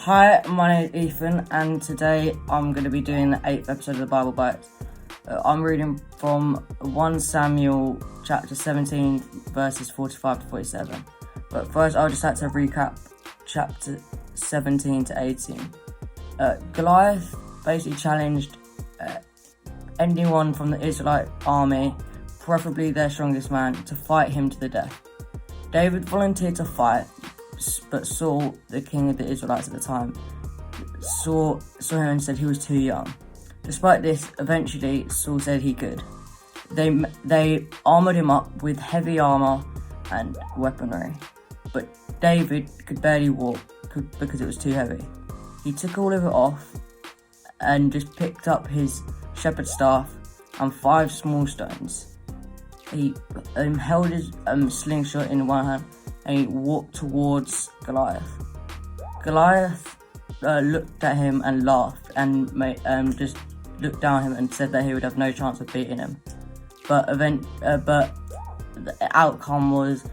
Hi, my name is Ethan, and today I'm going to be doing the 8th episode of the Bible Bites. I'm reading from 1 Samuel chapter 17, verses 45 to 47. But first, I'll just like to recap chapter 17 to 18. Goliath basically challenged anyone from the Israelite army, preferably their strongest man, to fight him to the death. David volunteered to fight, but Saul, the king of the Israelites at the time, saw him and said he was too young. Despite this, eventually Saul said he could. They armoured him up with heavy armour and weaponry, but David could barely walk because it was too heavy. He took all of it off and just picked up his shepherd's staff and 5 small stones. He held his slingshot in one hand and he walked towards Goliath. Goliath looked at him and laughed and just looked down at him and said that he would have no chance of beating him. But the outcome was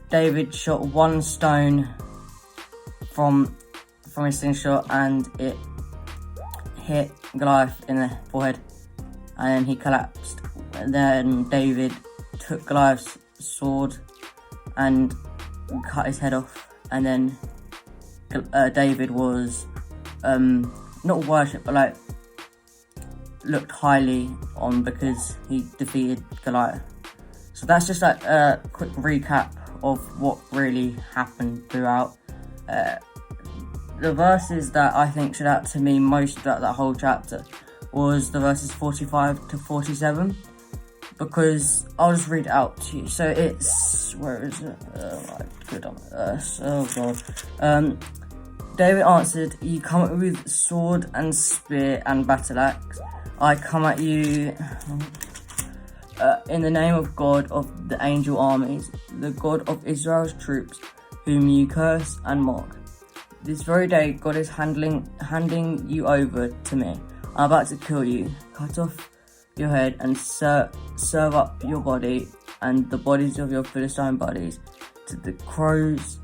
David shot 1 stone from his slingshot and it hit Goliath in the forehead, and then he collapsed. And then David took Goliath's sword and cut his head off, and then David was not worshipped, but looked highly on because he defeated Goliath. So that's just a quick recap of what really happened throughout. The verses that I think stood out to me most throughout that whole chapter was the verses 45 to 47, because I'll just read it out to you. So it's, where is it? Oh my goodness, oh god. David answered, "You come at me with sword and spear and battle axe. I come at you in the name of God of the angel armies, the God of Israel's troops, whom you curse and mock. This very day God is handing you over to me. I'm about to kill you, cut off your head and serve up your body and the bodies of your Philistine buddies to the crows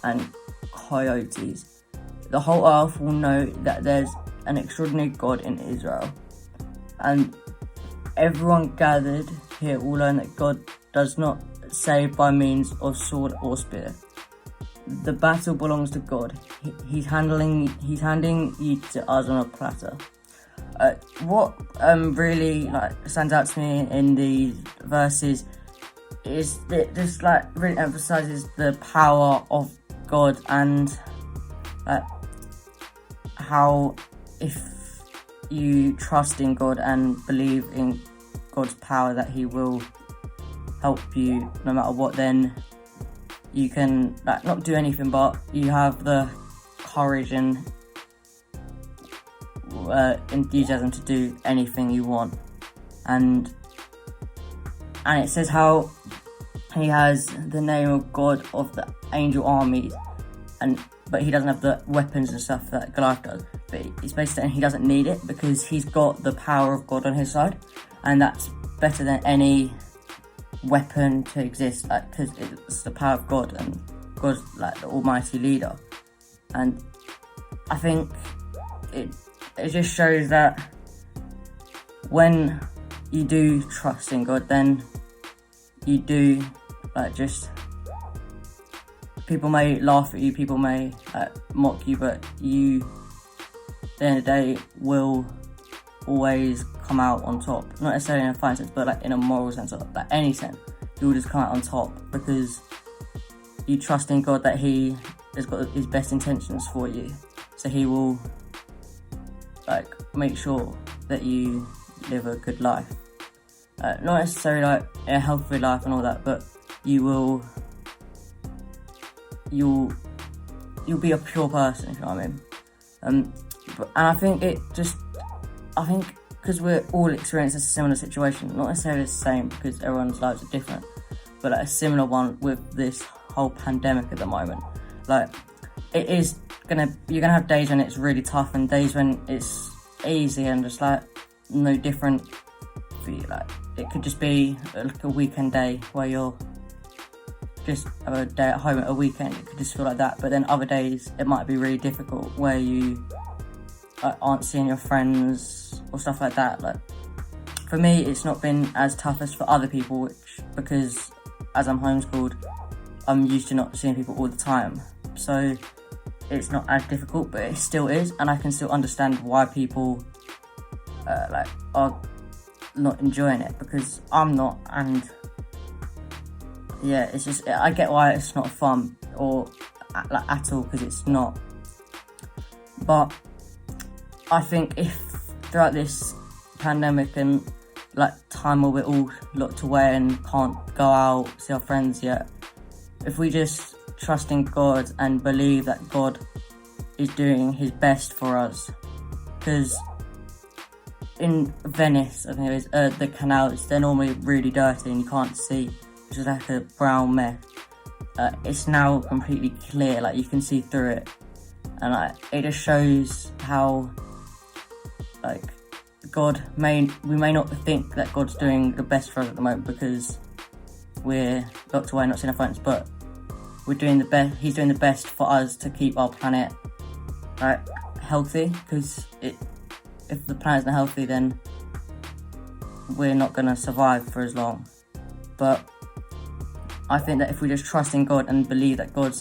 and coyotes. The whole earth will know that there's an extraordinary God in Israel." And everyone gathered here will learn that God does not save by means of sword or spear. The battle belongs to God. He's handing you to us on a platter. What really stands out to me in these verses is that this really emphasizes the power of God and how if you trust in God and believe in God's power that He will help you no matter what, then you can not do anything, but you have the courage and enthusiasm to do anything you want. And it says how he has the name of God of the angel armies, but he doesn't have the weapons and stuff that Goliath does. But it's basically saying he doesn't need it because he's got the power of God on his side, and that's better than any weapon to exist, because it's the power of God, and God's the almighty leader. And I think it just shows that when you do trust in God, then you do people may laugh at you, people may mock you, but you at the end of the day will always come out on top. Not necessarily in a fine sense, but in a moral sense, or any sense, you will just come out on top because you trust in God that He has got His best intentions for you. So He will make sure that you live a good life. Not necessarily a healthy life and all that, but you'll be a pure person, if you know what I mean. And I think because we're all experiencing a similar situation, not necessarily the same because everyone's lives are different, but a similar one with this whole pandemic at the moment. You're gonna have days when it's really tough and days when it's easy and just no different for you. It could just be a weekend day where you're just a day at home at a weekend, it could just feel like that. But then other days it might be really difficult where you aren't seeing your friends or stuff like that. Like for me, it's not been as tough as for other people, because as I'm homeschooled, I'm used to not seeing people all the time. So it's not as difficult, but it still is, and I can still understand why people are not enjoying it, because I'm not. And yeah, it's just, I get why it's not fun or at all, because it's not. But I think if throughout this pandemic and time where we're all locked away and can't go out, see our friends yet, if we just trust in God and believe that God is doing his best for us, because in Venice, I think it is, the canals, they're normally really dirty and you can't see, it's just like a brown mess. It's now completely clear, like you can see through it, and it just shows how we may not think that God's doing the best for us at the moment because we're locked away, not seeing our friends, but we're doing the best. He's doing the best for us to keep our planet healthy, because if the planet's not healthy, then we're not going to survive for as long. But I think that if we just trust in God and believe that God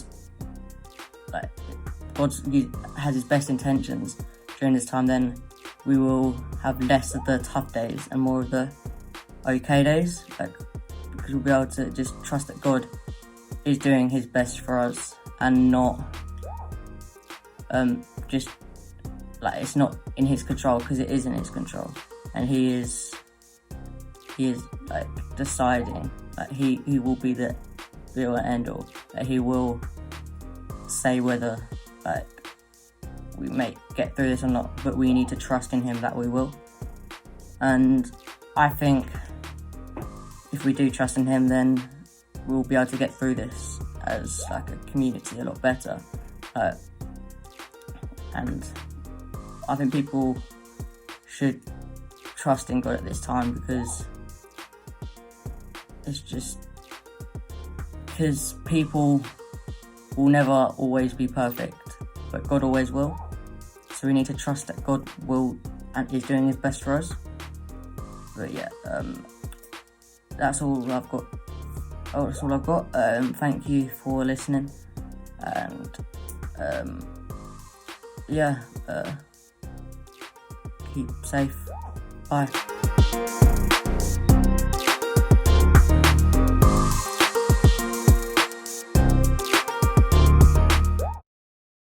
has his best intentions during this time, then we will have less of the tough days and more of the okay days, because we'll be able to just trust that God is doing his best for us, and not just it's not in his control, because it is in his control, and he is deciding, he will be the real and end all, he will say whether we may get through this or not, but we need to trust in him that we will. And I think if we do trust in him, then we'll be able to get through this as a community a lot better. And I think people should trust in God at this time, because it's just because people will never always be perfect, but God always will. So we need to trust that God will and is doing his best for us. But yeah, that's all I've got. Oh, that's all I've got. Thank you for listening, and keep safe. Bye.